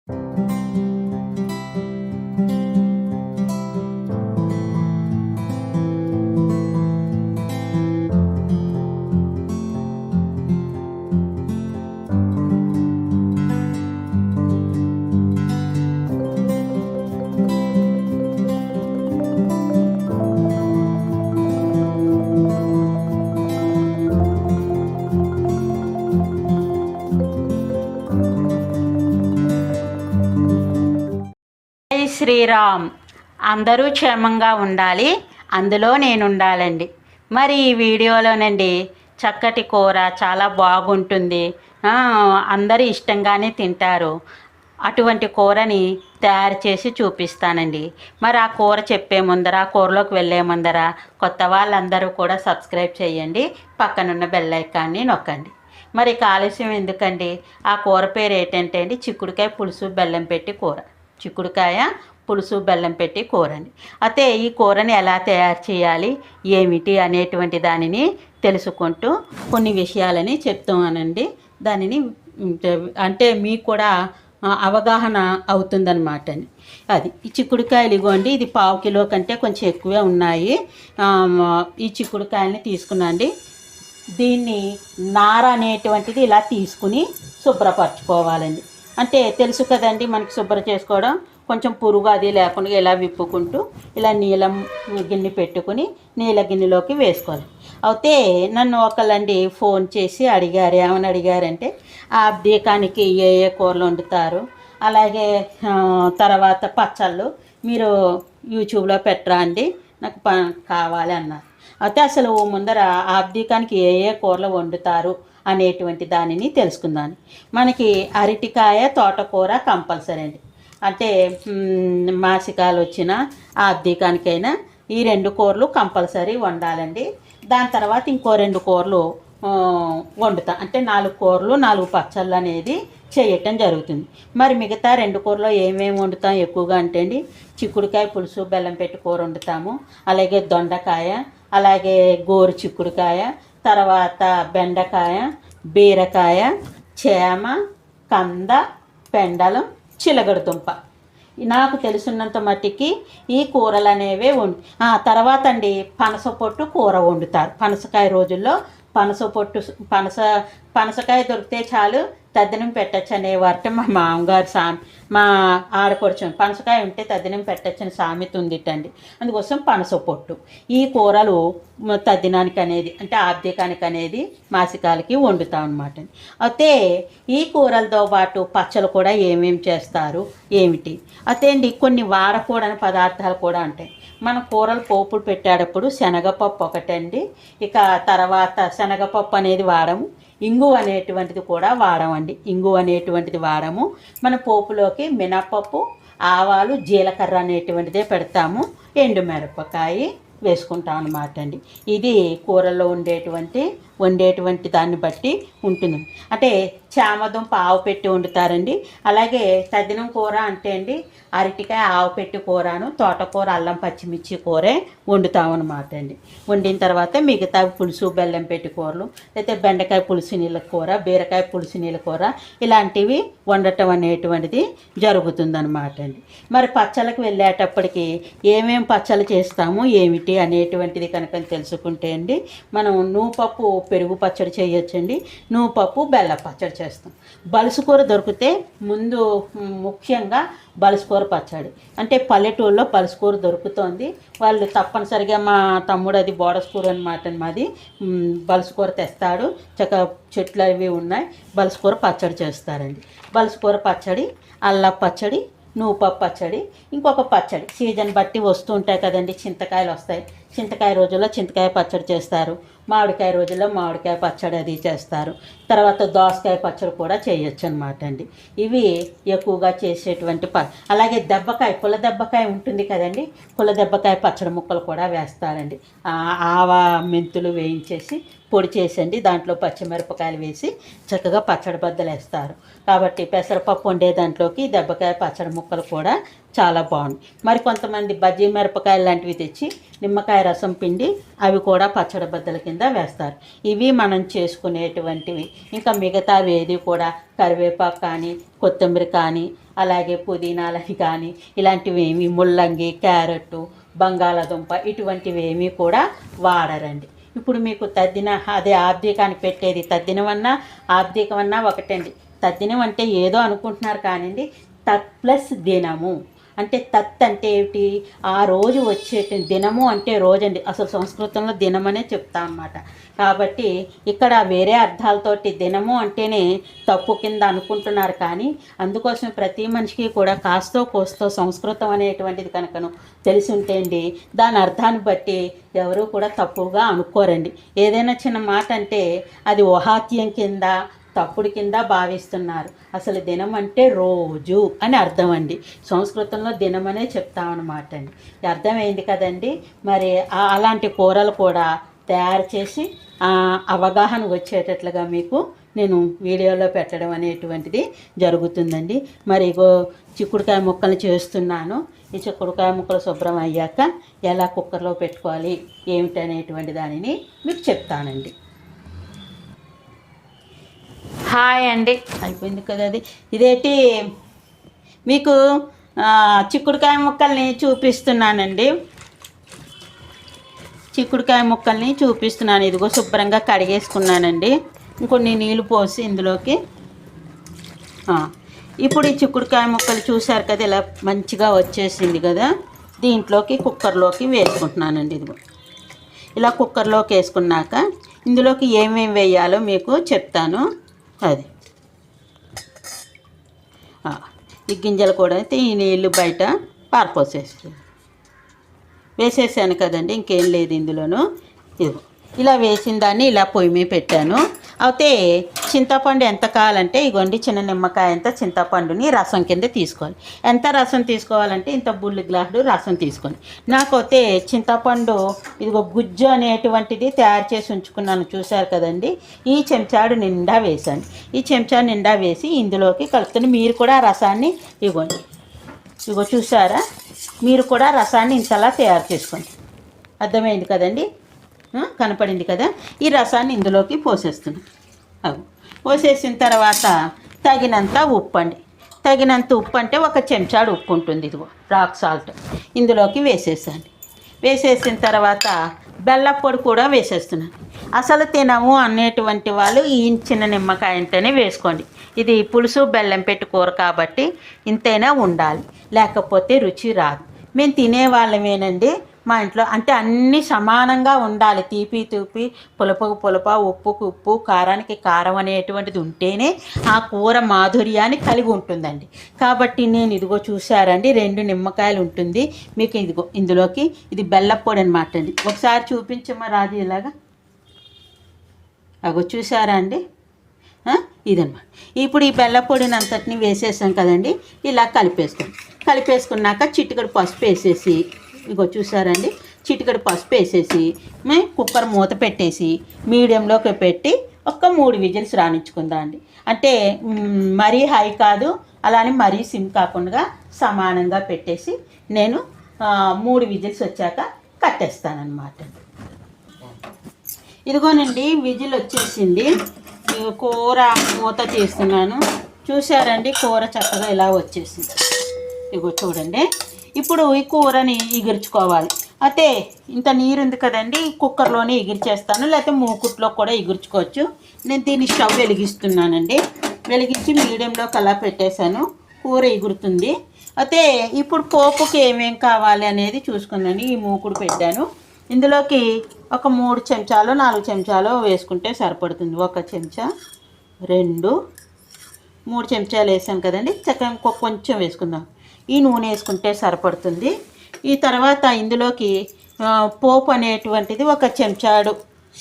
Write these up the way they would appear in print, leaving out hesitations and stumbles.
జై శ్రీరామ్. అందరూ క్షేమంగా ఉండాలి, అందులో నేను ఉండాలండి. మరి ఈ వీడియోలోనండి చక్కటి కూర చాలా బాగుంటుంది, అందరూ ఇష్టంగానే తింటారు. అటువంటి కూరని తయారు చేసి చూపిస్తానండి. మరి ఆ కూర చెప్పే ముందర, ఆ కూరలోకి వెళ్ళే ముందర కొత్త వాళ్ళందరూ కూడా సబ్స్క్రైబ్ చేయండి, పక్కనున్న బెల్ ఐకాన్ని నొక్కండి. మరి ఆలస్యం ఎందుకండి, ఆ కూర పేరు ఏంటంటే అండి చిక్కుడుకాయ పులుసు బెల్లం పెట్టి కూర. చిక్కుడుకాయ పులుసు బెల్లం పెట్టి కూరని. అయితే ఈ కూరని ఎలా తయారు చేయాలి, ఏమిటి అనేటువంటి దానిని తెలుసుకుంటూ కొన్ని విషయాలని చెప్తానండి. దానిని అంటే మీకు కూడా అవగాహన అవుతుందన్నమాట అండి. అది ఈ చిక్కుడుకాయలు ఇగోండి, ఇది 1/2 కిలో కంటే కొంచెం ఎక్కువే ఉన్నాయి. ఈ చిక్కుడుకాయలని తీసుకున్నాండి. దీన్ని నార అనేటువంటిది ఇలా తీసుకుని శుభ్రపరచుకోవాలండి. అంటే తెలుసు కదండి మనకి శుభ్రం చేసుకోవడం, కొంచెం పురుగు అది లేకుండా ఇలా విప్పుకుంటూ ఇలా నీలం గిన్నె పెట్టుకుని నీళ్ళ గిన్నెలోకి వేసుకోవాలి. అయితే నన్ను ఒకళ్ళండి ఫోన్ చేసి అడిగారు, ఏమని అడిగారంటే ఆ దీకానికి ఏ ఏ కూరలు వండుతారు, అలాగే తర్వాత పచ్చళ్ళు మీరు యూట్యూబ్లో పెట్టరా అండి, నాకు కావాలి అన్నారు. అయితే అసలు ముందర ఆబ్దీకానికి ఏ ఏ కూరలు వండుతారు అనేటువంటి దానిని తెలుసుకుందాం. మనకి అరటికాయ తోటకూర కంపల్సరీ అండి. అంటే మాసికాలు వచ్చిన ఆబ్దీకానికైనా ఈ 2 కూరలు కంపల్సరీ వండాలండి. దాని తర్వాత ఇంకో 2 కూరలు వండుతా, అంటే 4 కూరలు 4 పచ్చళ్ళు అనేది చేయటం జరుగుతుంది. మరి మిగతా 2 కూరలో ఏమేమి వండుతాం ఎక్కువగా అంటే అండి చిక్కుడుకాయ పులుసు బెల్లం పెట్టి కూర వండుతాము, అలాగే దొండకాయ, అలాగే గోరు చిక్కుడుకాయ, తర్వాత బెండకాయ, బీరకాయ, చేమ, కంద, పెండలం, చిలగడదుంప. నాకు తెలిసినంత మట్టికి ఈ కూరలు అనేవే తర్వాత అండి పనస పొట్టు కూర వండుతారు. పనసకాయ రోజుల్లో పనసకాయ దొరికితే చాలు తద్దినం పెట్టచ్చు అనేవారు మా మామగారు మా ఆడపడుచు. పనసకాయ ఉంటే తద్దినం పెట్టచ్చు అని సామెత ఉందిటండి. అందుకోసం పనస పొట్టు ఈ కూరలు తద్దినానికి అనేది, అంటే ఆబ్దికానికి అనేది మాసికాలకి వండుతాం అనమాట. అయితే ఈ కూరలతో పాటు పచ్చళ్ళు కూడా ఏమేమి చేస్తారు ఏమిటి అయితే అండి కొన్ని వాడకూడని పదార్థాలు కూడా ఉంటాయి. మన కూరలు పోపులు పెట్టేటప్పుడు శనగపప్పు ఒకటండి, ఇక తర్వాత శనగపప్పు అనేది వాడము, ఇంగు అనేటువంటిది కూడా వాడమండి. ఇంగు అనేటువంటిది వాడము. మన పోపులోకి మినపప్పు, ఆవాలు, జీలకర్ర అనేటువంటిదే పెడతాము, ఎండుమిరపకాయ వేసుకుంటాం అన్నమాట అండి. ఇది కూరల్లో వండేటువంటి దాన్ని బట్టి ఉంటుంది. అంటే చామదుంప ఆవు పెట్టి వండుతారండి. అలాగే తద్దినం కూర అంటే అండి అరటికాయ ఆవు పెట్టి కూరను, తోటకూర అల్లం పచ్చిమిర్చి కూరే వండుతామన్నమాట అండి. వండిన తర్వాత మిగతా పులుసు బెల్లం పెట్టి కూరలు, లేకపోతే బెండకాయ పులుసు నీళ్ళ కూర, బీరకాయ పులుసు నీళ్ళ కూర ఇలాంటివి వండటం అనేటువంటిది జరుగుతుందన్నమాట అండి. మరి పచ్చళ్ళకి వెళ్ళేటప్పటికి ఏమేమి పచ్చళ్ళు చేస్తాము ఏమిటి అనేటువంటిది కనుక తెలుసుకుంటే అండి మనం నూపప్పు పెరుగు పచ్చడి చేయొచ్చండి, నూపప్పు బెల్ల పచ్చడి చేస్తాం. బలుసుకూర దొరికితే ముందు ముఖ్యంగా బలుసుకూర పచ్చడి, అంటే పల్లెటూరులో బలుసుకూర దొరుకుతోంది. వాళ్ళు తప్పనిసరిగా మా తమ్ముడు అది బోడస్కూర అనమాట, మాది బలుసుకూర తెస్తాడు, చెట్లు అవి ఉన్నాయి, బలుసుకూర పచ్చడి చేస్తారండి. బలుసుకూర పచ్చడి, అల్లం పచ్చడి, నూపప్పు పచ్చడి, ఇంకొక పచ్చడి సీజన్ బట్టి వస్తూ ఉంటాయి కదండి. చింతకాయలు వస్తాయి, చింతకాయ రోజుల్లో చింతకాయ పచ్చడి చేస్తారు, మామిడికాయ రోజుల్లో మామిడికాయ పచ్చడి అది చేస్తారు. తర్వాత దోసకాయ పచ్చడి కూడా చేయొచ్చు అనమాట అండి. ఇవి ఎక్కువగా చేసేటువంటి అలాగే పుల్ల దెబ్బకాయ ఉంటుంది కదండి, పుల్ల దెబ్బకాయ పచ్చడి ముక్కలు కూడా వేస్తారండి. ఆవా మెంతులు వేయించేసి పొడి చేసండి, దాంట్లో పచ్చిమిరపకాయలు వేసి చక్కగా పచ్చడి బద్దలు వేస్తారు. కాబట్టి పెసరపప్పు వండే దాంట్లోకి దెబ్బకాయ పచ్చడి ముక్కలు కూడా చాలా బాగుంది. మరి కొంతమంది బజ్జీ మిరపకాయలు లాంటివి తెచ్చి నిమ్మకాయ రసం పిండి అవి కూడా పచ్చడి బద్దల కింద వేస్తారు. ఇవి మనం చేసుకునేటువంటివి. ఇంకా మిగతావి ఏది కూడా కరివేపాకు కానీ కొత్తిమీర కానీ అలాగే పుదీనాలని కానీ ఇలాంటివి ఏమి ముల్లంగి క్యారెట్ బంగాళాదుంప ఇటువంటివి ఏమీ కూడా వాడరండి. ఇప్పుడు మీకు తద్దిన అదే ఆబ్దికాన్ని పెట్టేది తద్దినమన్నా ఆబ్దికమన్నా ఒకటండి. తద్దినం అంటే ఏదో అనుకుంటున్నారు కానివ్వండి, తత్ ప్లస్ దినము అంటే తత్ అంటే ఏమిటి, ఆ రోజు వచ్చే దినము అంటే రోజండి. అసలు సంస్కృతంలో దినమనే చెప్తా అన్నమాట. కాబట్టి ఇక్కడ వేరే అర్థాలతోటి దినము అంటేనే తప్పు కింద అనుకుంటున్నారు. కానీ అందుకోసం ప్రతి మనిషికి కూడా కాస్తో కోస్తో సంస్కృతం అనేటువంటిది కనుకను తెలిసి ఉంటే అండి దాని అర్థాన్ని బట్టి ఎవరు కూడా తప్పుగా అనుకోరండి. ఏదైనా చిన్న మాట అంటే అది ఓహాత్యం కింద తప్పుడు కింద భావిస్తున్నారు. అసలు దినం అంటే రోజు అని అర్థం అండి. సంస్కృతంలో దినం అనే చెప్తామన్నమాట అండి. అర్థమైంది కదండి. మరి అలాంటి కూరలు కూడా తయారు చేసి అవగాహన వచ్చేటట్లుగా మీకు నేను వీడియోలో పెట్టడం అనేటువంటిది జరుగుతుందండి. మరి ఇగో చిక్కుడుకాయ ముక్కలు చేస్తున్నాను. ఈ చిక్కుడుకాయ ముక్కలు శుభ్రం అయ్యాక ఎలా కుక్కర్లో పెట్టుకోవాలి ఏమిటనేటువంటి దానిని మీకు చెప్తానండి. హాయ్ అండి, అయిపోయింది కదా అది. ఇదేంటి మీకు చిక్కుడుకాయ ముక్కల్ని చూపిస్తున్నానండి. చిక్కుడుకాయ ముక్కల్ని చూపిస్తున్నాను. ఇదిగో శుభ్రంగా కడిగేసుకున్నానండి. ఇంకొన్ని నీళ్ళు పోసి ఇందులోకి ఇప్పుడు ఈ చిక్కుడుకాయ ముక్కలు చూశారు కదా ఇలా మంచిగా వచ్చేసింది కదా. దీంట్లోకి కుక్కర్లోకి వేసుకుంటున్నానండి. ఇదిగో ఇలా కుక్కర్లోకి వేసుకున్నాక ఇందులోకి ఏమేమి వేయాలో మీకు చెప్తాను. అది ఈ గింజలు కూడా అయితే ఈ నీళ్ళు బయట వేసేసాను కదండి. ఇంకేం లేదు ఇందులోను. ఇదిగో ఇలా వేసిన దాన్ని ఇలా పొయ్యి మీద పెట్టాను. అయితే చింతపండు ఎంత కావాలంటే ఇగోండి చిన్న నిమ్మకాయ అంత చింతపండుని రసం కింద తీసుకోవాలి. ఎంత రసం తీసుకోవాలంటే ఇంత బుల్లి గ్లాసులు రసం తీసుకోండి. నాకైతే చింతపండు ఇదిగో గుజ్జు అనేటువంటిది తయారు చేసి ఉంచుకున్నాను చూశారు కదండి. ఈ చెంచాడు నిండా వేసాను. ఈ చెంచా నిండా వేసి ఇందులోకి కలుపుతాను. మీరు కూడా రసాన్ని ఇగోండి, ఇగో చూసారా, మీరు కూడా రసాన్ని ఇంతలా తయారు చేసుకోండి. అర్థమైంది కదండి, కనపడింది కదా. ఈ రసాన్ని ఇందులోకి పోసేస్తున్నాను. పోసేసిన తర్వాత తగినంత ఉప్పు అండి. తగినంత ఉప్పు అంటే ఒక చెంచాడు ఉప్పు ఉంటుంది. ఇదిగో రాక్ సాల్ట్ ఇందులోకి వేసేసాను. వేసేసిన తర్వాత బెల్లం పొడి కూడా వేసేస్తున్నాను. అసలు తినము అనేటువంటి వాళ్ళు ఈ చిన్న నిమ్మకాయ అంటేనే వేసుకోండి. ఇది పులుసు బెల్లం పెట్టి కూర కాబట్టి ఇంతైనా ఉండాలి, లేకపోతే రుచి రాదు. మేము తినేవాళ్ళమేనండి మా ఇంట్లో. అంటే అన్నీ సమానంగా ఉండాలి. తీపి తీపి, పులపకు పులప, ఉప్పుకు ఉప్పు, కారానికి కారం అనేటువంటిది ఉంటేనే ఆ కూర మాధుర్యాన్ని కలిగి ఉంటుందండి. కాబట్టి నేను ఇదిగో చూసారండి 2 నిమ్మకాయలు ఉంటుంది మీకు. ఇదిగో ఇందులోకి ఇది బెల్లపొడి అనమాట అండి. ఒకసారి చూపించమ్మా రాజు ఇలాగా. అగో చూసారా అండి, ఇదన్నమాట. ఇప్పుడు ఈ బెల్లపొడిని అంతటిని వేసేసాం కదండి. ఇలా కలిపేసుకున్నాక చిటికెడు పసుపు వేసేసి ఇగో చూసారండి చిటికెడు పసుపు వేసేసి కుక్కర్ మూత పెట్టేసి మీడియంలోకి పెట్టి ఒక్క 3 విజిల్స్ రానిచ్చుకుందాం అండి. అంటే మరీ హై కాదు, అలానే మరీ సిమ్ కాకుండా సమానంగా పెట్టేసి నేను 3 విజిల్స్ వచ్చాక కట్టేస్తానన్నమాట. ఇదిగోనండి విజిల్ వచ్చేసింది. కూర మూత తీస్తున్నాను. చూసారండి కూర చక్కగా ఇలా వచ్చేసింది. ఇగో చూడండి. ఇప్పుడు ఈ కూరని ఎగుర్చుకోవాలి. అయితే ఇంత నీరు ఉంది కదండి, కుక్కర్లోనే ఎగిరిచేస్తాను, లేకపోతే మూకుట్లో కూడా ఎగుర్చుకోవచ్చు. నేను దీన్ని స్టవ్ వెలిగిస్తున్నానండి. వెలిగించి మీడియంలోకి అలా పెట్టేశాను. కూర ఎగురుతుంది. అయితే ఇప్పుడు పోపుకి ఏమేం కావాలి అనేది చూసుకున్నాను. ఈ మూకుడు పెట్టాను. ఇందులోకి ఒక 3 చెంచాలు 4 చెంచాలు వేసుకుంటే సరిపడుతుంది. 1 చెంచా 2 3 చెంచాలు వేసాం కదండి. చక్కగా కొంచెం వేసుకుందాం. ఈ నూనె వేసుకుంటే సరిపడుతుంది. ఈ తర్వాత ఇందులోకి పోపు అనేటువంటిది 1 చెంచాడు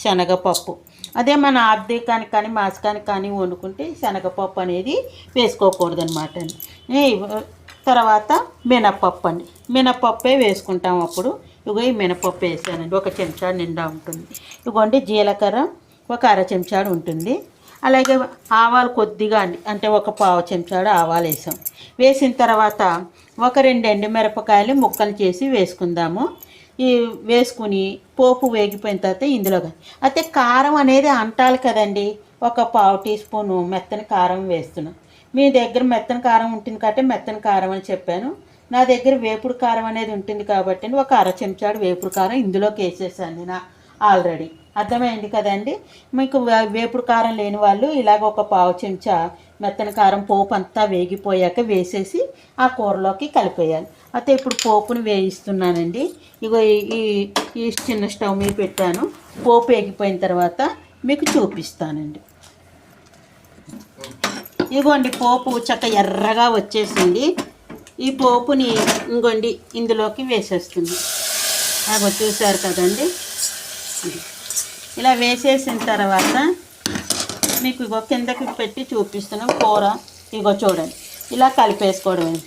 శనగపప్పు. అదే మన ఆబ్దికానికి కానీ మాసకానికి కానీ వండుకుంటే శనగపప్పు అనేది వేసుకోకూడదనమాట అండి. తర్వాత మినపప్పు అండి. మినపప్పే వేసుకుంటాం అప్పుడు. ఇగో ఈ మినపప్పు వేసానండి. 1 చెంచా నిండా ఉంటుంది. ఇగోండి జీలకర్ర 1 అర చెంచాడు ఉంటుంది. అలాగే ఆవాలు కొద్దిగా అండి, అంటే ఒక పావు చెంచాడు ఆవాలు వేసాం. వేసిన తర్వాత ఒక 2 ఎండుమిరపకాయలు ముక్కలు చేసి వేసుకుందాము. ఈ వేసుకుని పోపు వేగిపోయిన తర్వాత ఇందులో అయితే కారం అనేది అంటాలి కదండి, ఒక పావు టీ స్పూను మెత్తని కారం వేస్తున్నాం. మీ దగ్గర మెత్తని కారం ఉంటుంది కాబట్టి మెత్తని కారం అని చెప్పాను. నా దగ్గర వేపుడు కారం అనేది ఉంటుంది కాబట్టి ఒక అర చెంచాడు వేపుడు కారం ఇందులోకి వేసేసాను నేను ఆల్రెడీ. అర్థమైంది కదండి. మీకు వేపుడు కారం లేని వాళ్ళు ఇలాగ ఒక పావు చెంచా మెత్తని కారం పోపు అంతా వేగిపోయాక వేసేసి ఆ కూరలోకి కలిపేయాలి. అయితే ఇప్పుడు పోపుని వేయిస్తున్నానండి. ఇగో ఈ చిన్న స్టవ్ మీద పెట్టాను. పోపు వేగిపోయిన తర్వాత మీకు చూపిస్తానండి. ఇగోండి పోపు చక్క ఎర్రగా వచ్చేసింది. ఈ పోపుని ఇంకోండి ఇందులోకి వేసేస్తుంది. అగో చూసారు కదండి. ఇలా వేసేసిన తర్వాత మీకు ఇగో కిందకి పెట్టి చూపిస్తున్నాం కూర. ఇగో చూడండి, ఇలా కలిపేసుకోవడమే.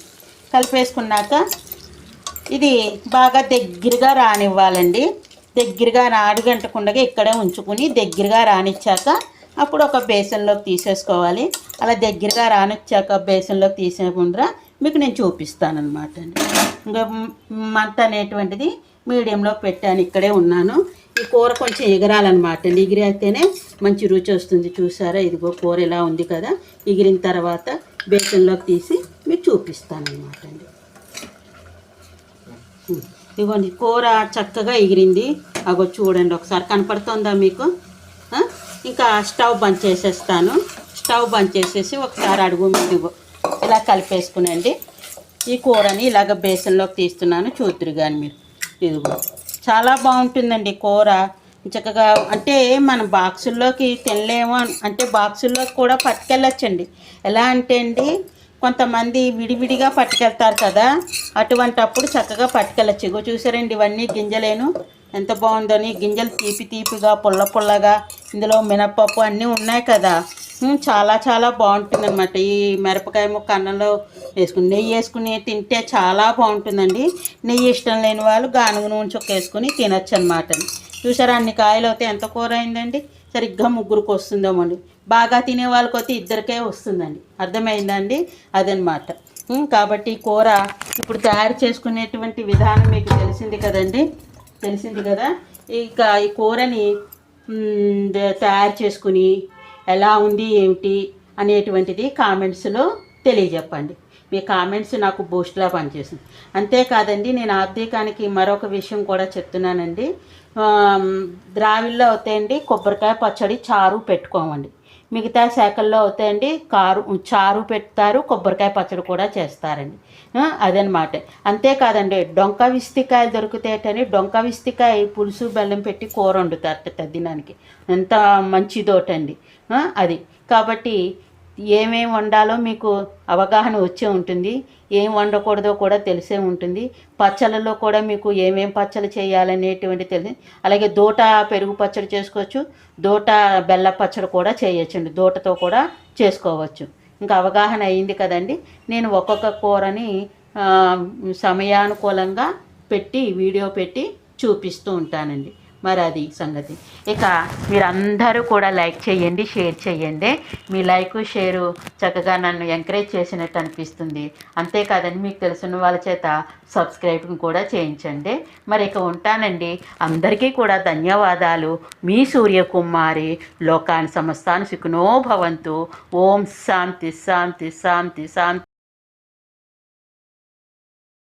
కలిపేసుకున్నాక ఇది బాగా దగ్గరగా రానివ్వాలండి. దగ్గరగా అడుగంటకుండా ఇక్కడే ఉంచుకుని దగ్గరగా రానిచ్చాక అప్పుడు ఒక బేసన్లోకి తీసేసుకోవాలి. అలా దగ్గరగా రానిచ్చాక బేసన్లోకి తీసేకుండా మీకు నేను చూపిస్తాను అనమాట అండి. ఇంకా మంట అనేటువంటిది మీడియంలో పెట్టాను, ఇక్కడే ఉన్నాను. ఈ కూర కొంచెం ఎగరాలన్నమాట అండి. ఎగిరైతేనే మంచి రుచి వస్తుంది. చూసారా, ఇదిగో కూర ఇలా ఉంది కదా. ఎగిరిన తర్వాత బేసన్లోకి తీసి మీకు చూపిస్తాను అనమాట అండి. ఇదిగోండి కూర చక్కగా ఎగిరింది. అగో చూడండి, ఒకసారి కనపడుతుందా మీకు? ఇంకా స్టవ్ బంద్ చేసేస్తాను. స్టవ్ బంద్ చేసేసి ఒకసారి అడుగు మీద ఇలా కలిపేసుకునండి. ఈ కూరని ఇలాగ బేసన్లోకి తీస్తున్నాను, చూతురు కానీ మీరు. ఇదిగో చాలా బాగుంటుందండి కూర. చక్కగా అంటే మనం బాక్సుల్లోకి తినలేము అంటే బాక్సుల్లోకి కూడా పట్టుకెళ్ళచ్చండి. ఎలా అంటే అండి, కొంతమంది విడివిడిగా పట్టుకెళ్తారు కదా, అటువంటి అప్పుడు చక్కగా పట్టుకెళ్ళచ్చు. ఇగో చూసారండి, ఇవన్నీ గింజలేను ఎంత బాగుందని. గింజలు తీపి తీపిగా పుల్ల పుల్లగా, ఇందులో మినపప్పు అన్నీ ఉన్నాయి కదా. చాలా చాలా బాగుంటుంది అనమాట. ఈ మిరపకాయ ముక్క అన్నంలో వేసుకుని నెయ్యి వేసుకుని తింటే చాలా బాగుంటుందండి. నెయ్యి ఇష్టం లేని వాళ్ళు గానుగ నూనె చుక్క వేసుకుని తినచ్చు అనమాట. చూసారా, అన్ని కాయలు అయితే ఎంత కూర అయిందండి. సరిగ్గా ముగ్గురికి వస్తుందేమో అండి. బాగా తినే వాళ్ళకి అయితే ఇద్దరికే వస్తుందండి. అర్థమైందండి, అదనమాట. కాబట్టి కూర ఇప్పుడు తయారు చేసుకునేటువంటి విధానం మీకు తెలిసింది కదండి. తెలిసింది కదా. ఇక ఈ కూరని తయారు చేసుకుని ఎలా ఉంది ఏమిటి అనేటువంటిది కామెంట్స్లో తెలియజెప్పండి. మీ కామెంట్స్ నాకు బూస్ట్లా పనిచేసింది. అంతేకాదండి, నేను ఆర్థికానికి మరొక విషయం కూడా చెప్తున్నానండి. ద్రావిల్లో అవుతాయండి కొబ్బరికాయ పచ్చడి చారు పెట్టుకోమండి. మిగతా శాఖల్లో అవుతాయండి చారు పెడతారు, కొబ్బరికాయ పచ్చడి కూడా చేస్తారండి. అదనమాట. అంతేకాదండి, డొంక విస్తికాయలు దొరుకుతాయటని డొంక విస్తికాయ పులుసు బెల్లం పెట్టి కూర వండుతారట తద్దినానికి. ఎంత మంచిదోటండి అది. కాబట్టి ఏమేమి వండాలో మీకు అవగాహన వచ్చే ఉంటుంది, ఏం వండకూడదో కూడా తెలిసే ఉంటుంది. పచ్చళ్ళలో కూడా మీకు ఏమేం పచ్చళ్ళు చేయాలనేటువంటి తెలిసి, అలాగే దోట పెరుగు పచ్చడి చేసుకోవచ్చు, దోట బెల్ల పచ్చడి కూడా చేయొచ్చండి, దోటతో కూడా చేసుకోవచ్చు. ఇంకా అవగాహన అయింది కదండి. నేను ఒక్కొక్క కూరని సమయానుకూలంగా పెట్టి వీడియో పెట్టి చూపిస్తూ ఉంటానండి. మరి అది సంగతి. ఇక మీరందరూ కూడా లైక్ చేయండి, షేర్ చేయండి. మీ లైకు షేరు చక్కగా నన్ను ఎంకరేజ్ చేసినట్టు అనిపిస్తుంది. అంతేకాదండి, మీకు తెలిసిన వాళ్ళ చేత సబ్స్క్రైబింగ్ కూడా చేయించండి. మరి ఇక ఉంటానండి. అందరికీ కూడా ధన్యవాదాలు. మీ సూర్యకుమారి. లోకాన్ని సమస్తాను సుఖినో భవంతు. ఓం శాంతి శాంతి శాంతి శాంతి.